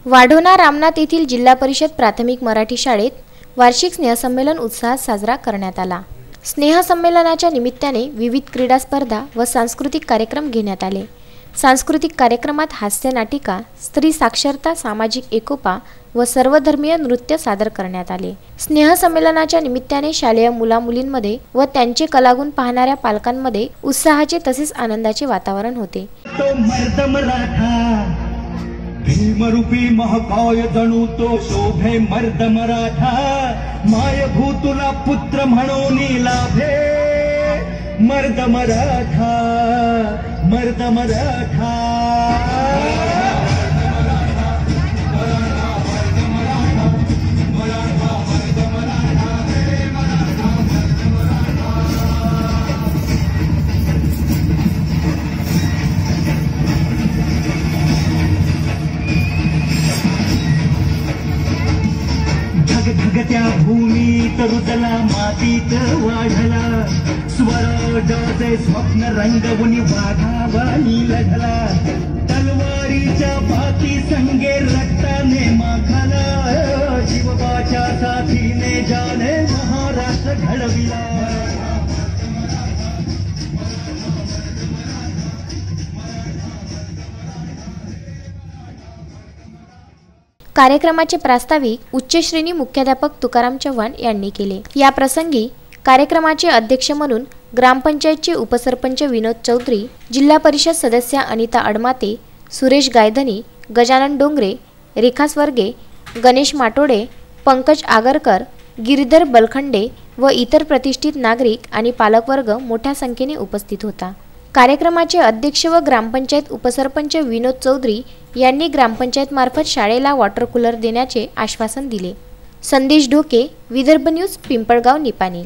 वाढोणा रामनाथ येथील जिल्हा परिषद प्राथमिक मराठी शाळेत वार्षिक स्नेहसंमेलन उत्साहात साजरा करण्यात आला। स्नेहसंमेलनाच्या निमित्ताने विविध क्रीडा स्पर्धा व सांस्कृतिक कार्यक्रम घेण्यात आले। सांस्कृतिक कार्यक्रमात हास्य नाटिका, स्त्री साक्षरता, सामाजिक एकोपा व सर्वधर्मीय नृत्य सादर करण्यात आले। स्नेहसंमेलनाच्या निमित्ताने शालेय मुला-मुलींमध्ये व त्यांचे कलागुण पाहणाऱ्या पालकांमध्ये उत्साहाचे तसेच आनंदाचे वातावरण होते। भीमरूपी महाकाय जणू तो शोभे मर्द मराठा, माय भूतुला पुत्र म्हणून लाभे मर्द मराठा, मर्द मराठा। धगधगत्या भूमीत रुजला, मातीत वाढला, स्वराज्याचे स्वप्न रंगवून वाघावानी लढला, तलवारीच्या बाती संगे रक्ताने माखला, जीवाच्या साथीने जाने महाराष्ट्र घडविला। कार्यक्रमाचे प्रास्ताविक उच्च श्रेणी मुख्याध्यापक तुकाराम चव्हाण यांनी केले। या प्रसंगी कार्यक्रमाचे अध्यक्ष म्हणून ग्रामपंचायतचे उपसरपंच विनोद चौधरी, जिल्हा परिषद सदस्य अनिता अडमाते, सुरेश गायधनी, गजानन डोंगरे, रेखा स्वर्गे, गणेश माटोडे, पंकज आगरकर, गिरीधर बलखंडे व इतर प्रतिष्ठित नागरिक आणि पालकवर्ग मोठ्या संख्येने उपस्थित होता। कार्यक्रमाचे अध्यक्ष व ग्रामपंचायत उपसरपंच विनोद चौधरी यांनी ग्रामपंचायत मार्फत शाळेला वॉटर कूलर देण्याचे आश्वासन दिले। संदेश ढोके, विदर्भ न्यूज, पिंपळगाव, निपाणी।